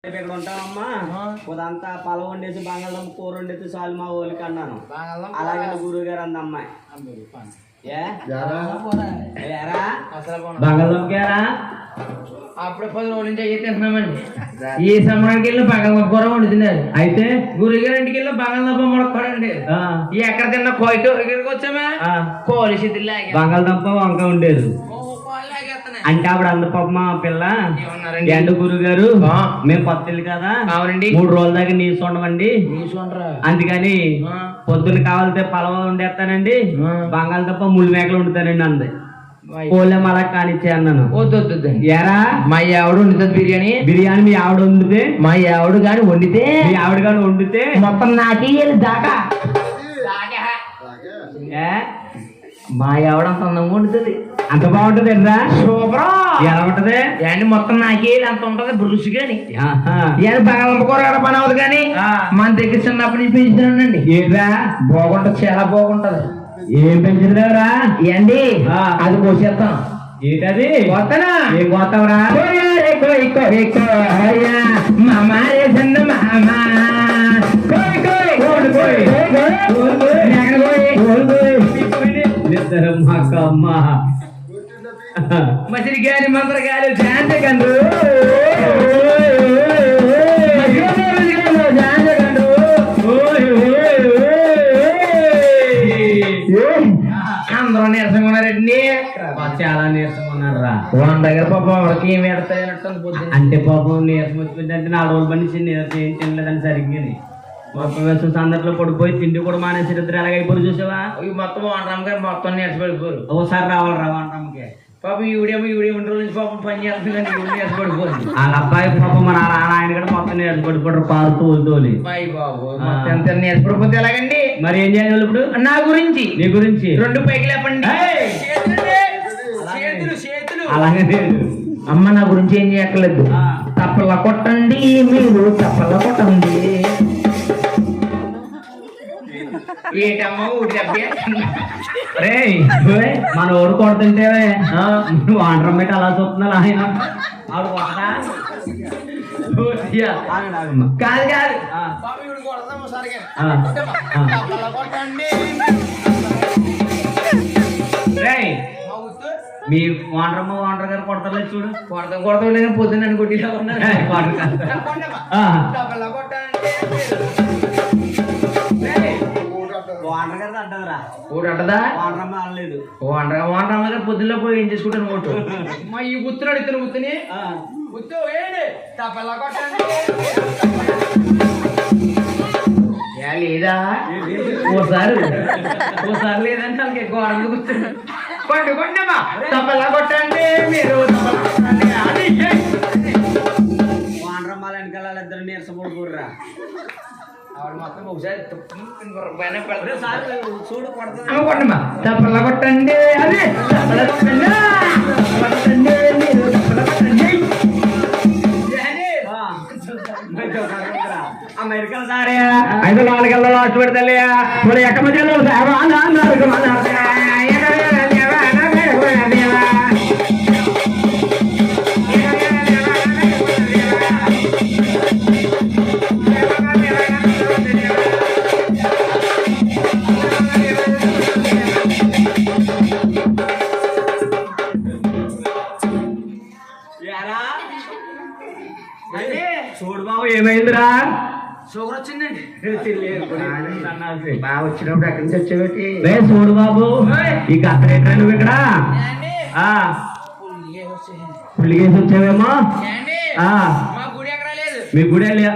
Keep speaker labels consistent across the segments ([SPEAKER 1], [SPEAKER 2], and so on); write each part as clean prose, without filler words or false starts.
[SPEAKER 1] ఇక్కడ ఉంటామమ్మా ఉదంతా పలం వండేసి బంగాళదుంప కూర వండేసి చాలు మా ఊరికి అన్నాను. అలాగే గురువు గారు అంది అమ్మాయి బంగాళదుంపకేరా
[SPEAKER 2] అప్పుడు 10 రోజుల నుంచి అయ్యి తింటున్నామండి. ఈ సమయానికి వెళ్ళి బంగాళదుంప కూర వండుతున్నారు. అయితే గురువు గారి ఇంటికి వెళ్ళి బంగాళదుంప ముడక్కడండి. ఎక్కడ తిన్నా కోయిట వచ్చామా కోలిసి
[SPEAKER 1] బంగాళదుంప వంక ఉండేది అంటే అప్పుడు అంద పాప మా పిల్ల ఎండ గురువు గారు మేము కొత్త కదా
[SPEAKER 2] అవునండి
[SPEAKER 1] 3 రోజుల దాకా నీసు ఉండమండి అందుకని పొద్దున్న కావాలితే పలవ వండేస్తానండి బంగాళదుంప ముళ్ళు మేకలు వండుతానండి అంది. కోళ్ళ మళ్ళా కానిచ్చే అన్నాను.
[SPEAKER 2] వద్దు
[SPEAKER 1] ఎరా
[SPEAKER 2] మా ఆవిడ వండుతుంది
[SPEAKER 1] బిర్యానీ మీ ఆవిడ వండితే
[SPEAKER 2] మా ఆవిడ గాని వండితే
[SPEAKER 1] మీ ఆవిడ గాని వండితే
[SPEAKER 2] మొత్తం నాకే దాకా మా ఆవిడ అంత అందంగా వండుతుంది.
[SPEAKER 1] అంత బాగుంటది ఎట్రా
[SPEAKER 2] సూపర్
[SPEAKER 1] ఎలా ఉంటది
[SPEAKER 2] ఏంటి మొత్తం నాకే అంత ఉంటది బురుసు గాని బంగాళదుంప కూర పని అవుతుంది కానీ మన దగ్గర చిన్నప్పటి నుంచి పెంచుతున్నానండి.
[SPEAKER 1] ఏంట్రా
[SPEAKER 2] బాగుంటది చాలా బాగుంటది.
[SPEAKER 1] ఏం పెంచిందిరా
[SPEAKER 2] ఏంటి అది కోసేస్తాను.
[SPEAKER 1] ఏంటది
[SPEAKER 2] పోతానా
[SPEAKER 1] ఏం పోతావురా
[SPEAKER 2] మసిరి గాలి మందర గాలి జాంతకండు అందరూ నీరసంగా ఉన్నారండి.
[SPEAKER 1] చాలా నీరసంగా ఉన్నారా
[SPEAKER 2] వాళ్ళ దగ్గర పాపం ఎవరికి ఏమి ఎడతాయనట్టు పొద్దున్న
[SPEAKER 1] అంటే పాపం నీరసం వచ్చిందంటే 4 రోజుల పని నీరసం ఏం తినలేదని సరిగ్గా మొత్తం సందర్లో పడిపోయి తిండి కూడా మానేసి ఇద్దరు ఎలాగైపోయి చూసావా
[SPEAKER 2] మొత్తం వంటరమ్మ గారు మొత్తం నీరసపడిపోరు.
[SPEAKER 1] ఒకసారి రావాలి రా వంటరమ్మకి
[SPEAKER 2] పాపం ఈవిడేమో ఇంటి నుంచి పాపం పని చేస్తుంది నీరసపడిపోతుంది.
[SPEAKER 1] వాళ్ళ అబ్బాయి పాపం మన ఆయన కూడా మొత్తం నీరసపడిపోతారు పాలు తోలి
[SPEAKER 2] బాయ్ బాబు ఎంత నీరసపడిపోతే ఎలాగండి
[SPEAKER 1] మరి ఏం చేయాలి ఇప్పుడు
[SPEAKER 2] నా గురించి
[SPEAKER 1] నీ గురించి
[SPEAKER 2] 2 పైకి లేపండి.
[SPEAKER 1] అలాగే
[SPEAKER 2] అమ్మ నా గురించి ఏం చేయక్కర్లేదు. తప్పలా కొట్టండి మీరు తప్పలా కొట్టండి. ఏటమ్మా
[SPEAKER 1] రే మన ఊరు కొడుతుంటే వాంటరం పెట్టి అలా చూస్తున్నారు ఆయన ఆవిడ కొట్టడా
[SPEAKER 2] కాదు కాదు
[SPEAKER 1] మీ వాంటర్ గారు కొడతారు చూడు
[SPEAKER 2] కొడతాం లేదు పొద్దున్న కొట్టిలా
[SPEAKER 1] వాంటర్ గారు అంటదరా
[SPEAKER 2] అంటదా
[SPEAKER 1] వాంటరమ్మ అనలేదు
[SPEAKER 2] వాంటరమ్మ గారు పొద్దుల్లో పోయి ఏం చేసుకుంటాను ఓటు మా ఈ గుర్తురాడు ఇతను గుర్తుని గుర్తు లేదా ఓసారి లేదంటే వాళ్ళకి ఎక్కువ ఆనంద కూర్చుంది కొండమ్మా తప్పలా కొట్టండి మీరు
[SPEAKER 1] వాంటరమ్మాలు వెనకాల ఇద్దరు నీరసపడుకుర్రా ఆవిడ మొత్తం ఒకసారి చూడు
[SPEAKER 2] కొట్టమ్మా తప్పలా కొట్టండి అదే తప్పలా కొట్టండి
[SPEAKER 1] అమెరికా సారే
[SPEAKER 2] 5 లాస్ట్ పెడతలే ఇప్పుడు ఎక్కడ
[SPEAKER 1] చూడు బాబు ఏమైందిరా
[SPEAKER 2] షుగర్ వచ్చిందండి
[SPEAKER 1] బాగా వచ్చినప్పుడు ఎక్కడి నుంచి వచ్చేవి చూడు బాబు ఈ కత్తరేట్రా నువ్వు ఇక్కడ పుల్లిగేసి వచ్చావేమో మీ గుడి ఇక్కడ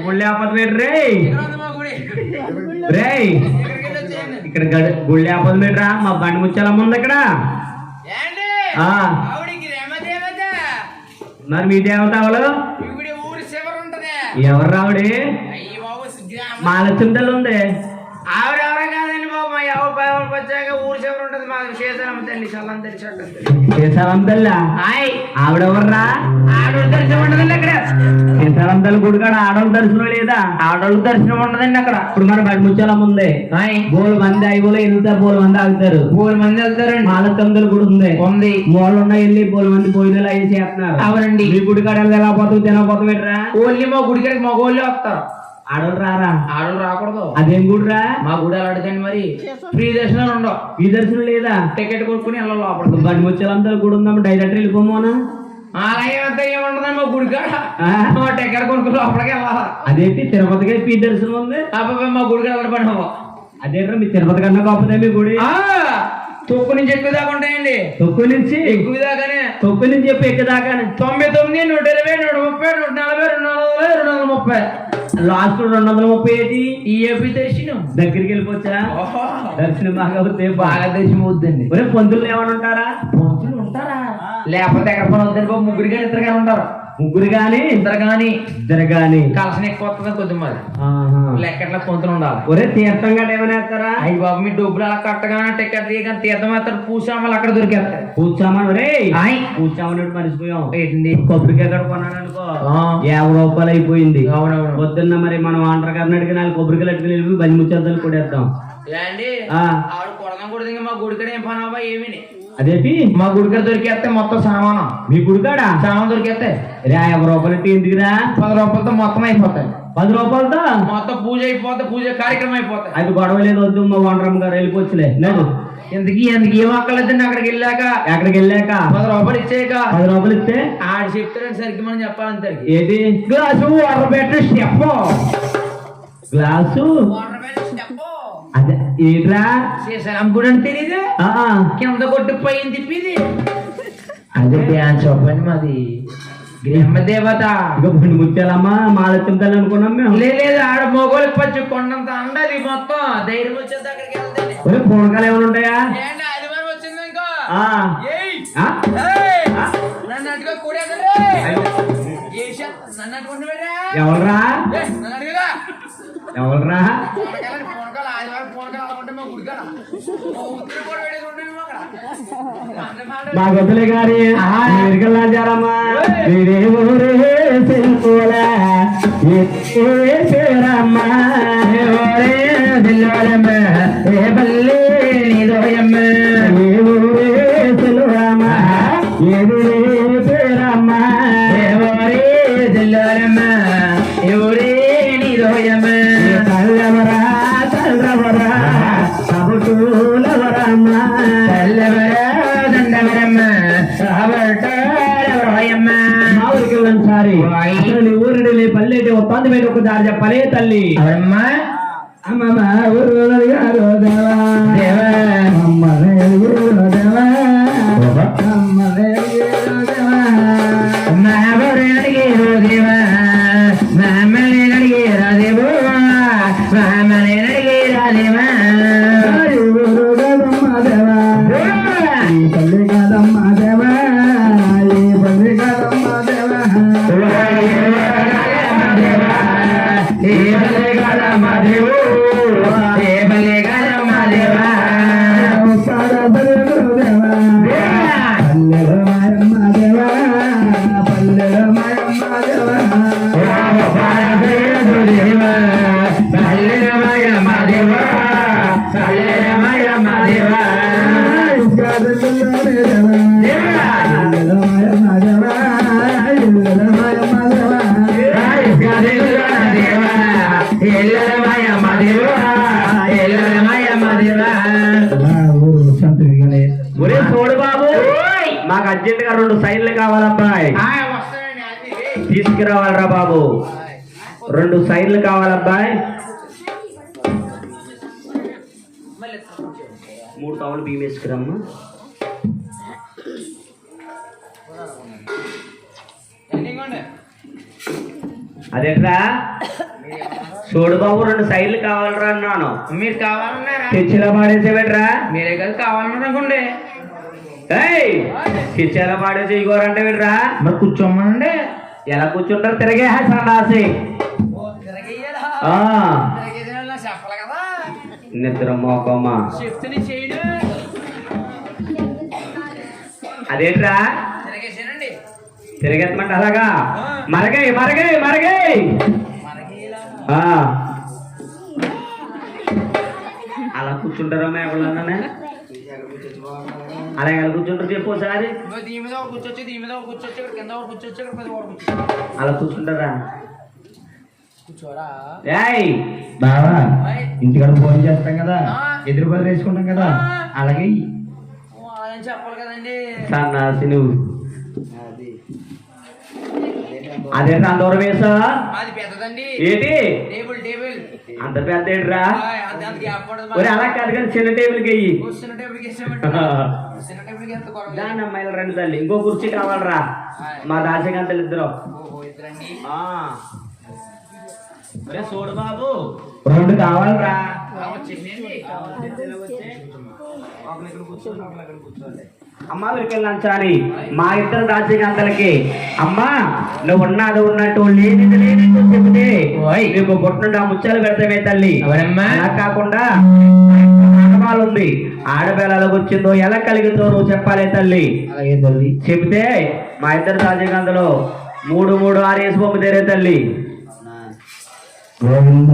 [SPEAKER 1] గుడి ఆపద రే రే ఇక్కడ గుడి ఆపద మీటరా మా బండి ముచ్చాలమ్మ ఉంది ఇక్కడ మరి మీ దేవత అవలు ఎవరు రావుడి మాలచుండలు ఉంది
[SPEAKER 2] ఆవిడెవరో కాదండి బాబు మా ఎవరు వచ్చాక ఊరు చివరి ఉంటది మాకు చేసారమ్మ తల్లి చల్లని తెలిసి
[SPEAKER 1] చేసారం తల్లి ఆవిడెవర్రా
[SPEAKER 2] ఆవిడ తెలిసి ఉంటదండి అక్కడ
[SPEAKER 1] చేసారం పందాల గుడికాడ ఆడవాళ్ళ దర్శనం లేదా?
[SPEAKER 2] ఆడవాళ్ళకి దర్శనం ఉండదండి అక్కడ.
[SPEAKER 1] ఇప్పుడు మన బడి ముచ్చాలమ్మ ఉంది, బోలు మంది ఐబోలు ఎన్నుతారు, బోలు మంది ఆగుతారు,
[SPEAKER 2] మూడు మంది వెళ్తారండి.
[SPEAKER 1] మాలతందుల గుడి ఉంది, మూలు ఉన్నాయి, వెళ్ళి బోలు మంది భోజనాలు అవి చేస్తున్నారు.
[SPEAKER 2] అవునండి.
[SPEAKER 1] మీ గుడికాడ ఎలా పోతావు, తినకపోతావు ఏంట్రా?
[SPEAKER 2] ఓన్లీ మా గుడికాడికి మగోళ్ళే వస్తారు,
[SPEAKER 1] ఆడవాళ్ళు రారా?
[SPEAKER 2] ఆడవాళ్ళు రాకూడదు.
[SPEAKER 1] అదేం గుడిరా?
[SPEAKER 2] మా గుడి అలా అడుగుతండి, మరి ఫ్రీ దర్శనాలు ఉండవు.
[SPEAKER 1] ఈ దర్శనం లేదా?
[SPEAKER 2] టికెట్ కొనుక్కుని వెళ్ళాలి లోపలికి.
[SPEAKER 1] బడి ముచ్చాలంతా గుడి ఉందమ్మ, డైరెక్ట్ వెళ్ళిపోమోనా?
[SPEAKER 2] అలాగే అంతా ఏముండదండి మా గుడికాడ. టికెట్ కొనుక్కుని లోపలికి వెళ్ళాలా?
[SPEAKER 1] అదేంటి తిరుపతికి పీ దర్శనం ఉంది?
[SPEAKER 2] అబ్బాయి మా గుడికి వెళ్ళడం పని
[SPEAKER 1] అదేంట్రా మీ తిరుపతి కన్నా గొప్పదే మీ గుడి?
[SPEAKER 2] తొక్కు నుంచి ఎక్కువ దాకా ఉంటాయండి.
[SPEAKER 1] తొక్కు నుంచి
[SPEAKER 2] ఎక్కువ దాకానే,
[SPEAKER 1] తొక్కు నుంచి చెప్పి ఎక్కదాకానే
[SPEAKER 2] 99, 120, 130, 140, 230.
[SPEAKER 1] లాస్ట్ 230 ఏంటి?
[SPEAKER 2] ఈ ఏపీ దర్శనం
[SPEAKER 1] దగ్గరికి వెళ్ళిపోవచ్చా? దర్శనం బాగా అవుతాయి,
[SPEAKER 2] బాగా దర్శనం అవుతుందండి.
[SPEAKER 1] ఒరే పంతులు ఏమైనా ఉంటారా?
[SPEAKER 2] పంతులు ఉంటారా? లేకపోతే ఎక్కడ పని అవుతుంది బాబు, ముగ్గురు కానీ ఇద్దరు కానీ ఉంటారు.
[SPEAKER 1] ముగ్గురు గాని
[SPEAKER 2] ఇద్దరు కానీ కలసం ఎక్కువ వస్తుంది కొద్ది మరి లెక్కట్లా పంతులు ఉండాలి.
[SPEAKER 1] ఒరే తీర్థం గట్ట ఏమైనా వేస్తారా?
[SPEAKER 2] అయ్యి బాబు మీ డబ్బులు అలా కట్టగానే టికెట్ తీయగానే తీర్థం వేస్తారు, పూసామలు అక్కడ దొరికేస్తాయి.
[SPEAKER 1] కూర్చోమని ఒరే కూర్చోమని మర్చిపోయాం.
[SPEAKER 2] ఏంటండి
[SPEAKER 1] కొబ్బరికాయ ఎక్కడ కొన్నాను అనుకో 50 రూపాయలు అయిపోయింది.
[SPEAKER 2] అవునవును.
[SPEAKER 1] పొద్దున్న మరి మనం ఆంధ్ర గారిని అడిగి 4 కొబ్బరికాయలు అట్టుకుని వెళ్ళి బంది ముచ్చేద్దాలు కొడేద్దాం.
[SPEAKER 2] ఆవిడ కొడదాం కొడుతుంది, మా గుడికడ ఏం పని అవ్వ ఏమి.
[SPEAKER 1] అదేంటి
[SPEAKER 2] మా గుడికాడ దొరికేస్తే మొత్తం సామానం.
[SPEAKER 1] మీ గుడికాడ
[SPEAKER 2] సామాన్ దొరికేస్తే
[SPEAKER 1] 50 రూపాయలు ఎందుకురా?
[SPEAKER 2] 10 రూపాయలతో మొత్తం అయిపోతాయి.
[SPEAKER 1] 10 రూపాయలతో
[SPEAKER 2] మొత్తం పూజ అయిపోతే, పూజ కార్యక్రమం అయిపోతాయి.
[SPEAKER 1] అది గొడవ లేదు, వద్దు మా వంటరమ్మ గారు వెళ్ళిపోవచ్చులే. లేదు
[SPEAKER 2] ఎందుకు ఏం అక్కర్లేదండి. అక్కడికి వెళ్ళాక
[SPEAKER 1] 10
[SPEAKER 2] రూపాయలు ఇచ్చాక
[SPEAKER 1] 10 రూపాయలు ఇస్తే
[SPEAKER 2] ఆడ చెప్తారండి సరికి మనం చెప్పాలంటే
[SPEAKER 1] ఏంటి?
[SPEAKER 2] గ్లాసు వాటర్ పెట్టి స్టెప్,
[SPEAKER 1] గ్లాసు అదే ఏంట్రా?
[SPEAKER 2] అమ్ముకుంటే తెలియదు, కింద కొట్టు పైన తిప్పిది. అదే డ్యాన్స్ చెప్పండి మాది గ్రామ దేవత.
[SPEAKER 1] ఇక బండి ముచ్చాలమ్మా మాలెత్తింటాను అనుకున్నాం మేము.
[SPEAKER 2] లేదు ఆడ మొగోళ్ళకి పచ్చి కొండంత అండది మొత్తం ధైర్యం వచ్చేది. అక్కడికి వెళ్తే
[SPEAKER 1] పూనకాలు ఏమైనా ఉంటాయా?
[SPEAKER 2] ఆదివారం వచ్చింది ఇంకా నన్ను అటుగా కూడా నన్ను అట్టుకుంటున్నారా?
[SPEAKER 1] ఎవరా
[SPEAKER 2] నన్ను అడుగురా
[SPEAKER 1] ఎవరా? మా గొప్పలే గారి ఎరికల్లాచారమ్మా ఊరిని పల్లెటి ఒప్పంది మీద ఒక దారి చెప్పలే తల్లి.
[SPEAKER 2] అమ్మా
[SPEAKER 1] అమ్మమ్మ ఊరు గారు దేవా దేవా అమ్మ దేవా అమ్మ ఒరే చూడు బాబు, మాకు అర్జెంట్ గా 2 సైడ్లు కావాలబ్బాయి. తీసుకురావాలరా బాబు, 2 సైడ్లు కావాలబ్బాయి. 3 టవల్ బియ్యం వేసుకురమ్మా. అదేట్రా చూడు బాబు, 2 సైడ్లు కావాలరా అన్నాను.
[SPEAKER 2] మీరు కావాలన్నారా?
[SPEAKER 1] తెచ్చిలా పాడేసేవేట్రా?
[SPEAKER 2] మీరే కదా కావాలన్నారు అనుకోండి.
[SPEAKER 1] తెచ్చేలా పాడేసి ఇగోరంటే వీడ్రా.
[SPEAKER 2] మరి కూర్చోమనండి.
[SPEAKER 1] ఎలా కూర్చుంటారు? తిరగే సండాసి నిద్ర మోకమ్మా. అదేంట్రా తిరిగేత్తమంటే అలాగా మరగై మరగై మరగై ఆ. అలా కూర్చుంటారా మేకలన్నానే అలా ఎలా కూర్చుంటారు చెప్పు ఒకసారి
[SPEAKER 2] దీని మీద ఒకటి కూర్చొచ్చి దీని మీద ఒకటి కూర్చొచ్చి ఇక్కడ కింద ఒకటి కూర్చొచ్చి ఇక్కడ మీద ఒకటి కూర్చొచ్చి
[SPEAKER 1] అలా కూర్చుంటారా
[SPEAKER 2] కూర్చోరా
[SPEAKER 1] ఏయ్
[SPEAKER 3] బావా
[SPEAKER 2] ఓయ్.
[SPEAKER 3] ఇంటికాడ ఫోన్ చేస్తాం కదా
[SPEAKER 2] ఆ.
[SPEAKER 3] ఎదురు బదులు వేసుకుంటాం కదా అలాగే
[SPEAKER 2] అలా చెప్పాలి కదండి
[SPEAKER 1] సన్నాసి నువ్వు అదే అంత దూరం వేసా
[SPEAKER 2] అది పెద్దదండి
[SPEAKER 1] ఏంటి
[SPEAKER 2] టేబుల్ టేబుల్
[SPEAKER 1] అంత పెద్ద ఏంట్రా
[SPEAKER 2] అంత గ్యాప్ పడదు
[SPEAKER 1] ఒరే అలా కాదు కానీ చిన్న టేబుల్కి వెయ్యి
[SPEAKER 2] కూర్చున్న టేబుల్కి ఇస్తామండి చిన్న టేబుల్కి ఎంత కొరవ
[SPEAKER 1] దాని అమ్మాయిలు రండి తల్లి ఇంకో కుర్చీ కావాలరా మా దాచగంతలు ఇద్దరు
[SPEAKER 2] ఓహో ఇద్దరండి
[SPEAKER 1] ఒరే చూడు బాబు
[SPEAKER 3] రెండు కావాలరా
[SPEAKER 2] వచ్చేసేయండి
[SPEAKER 1] అమ్మ వీరికి లంచాని మా ఇద్దరు దాచగంతలకి అమ్మా నువ్వు ఉన్నది ఉన్నట్టు లేనిది లేనిట్టు చెబితే నీకు పుట్టిన ముచ్చాలు పెడతామే తల్లి
[SPEAKER 3] ఎవరమ్మా?
[SPEAKER 1] అలా కాకుండా ఆడవాళ్ళు ఉంది ఆడపిల్లలకు వచ్చిందో ఎలా కలిగిందో నువ్వు చెప్పాలి తల్లి
[SPEAKER 3] అలాగే తల్లి
[SPEAKER 1] చెబితే మా ఇద్దరు దాచగంతలో 3 6 వేసి పంపుతారే తల్లి
[SPEAKER 3] గోవింద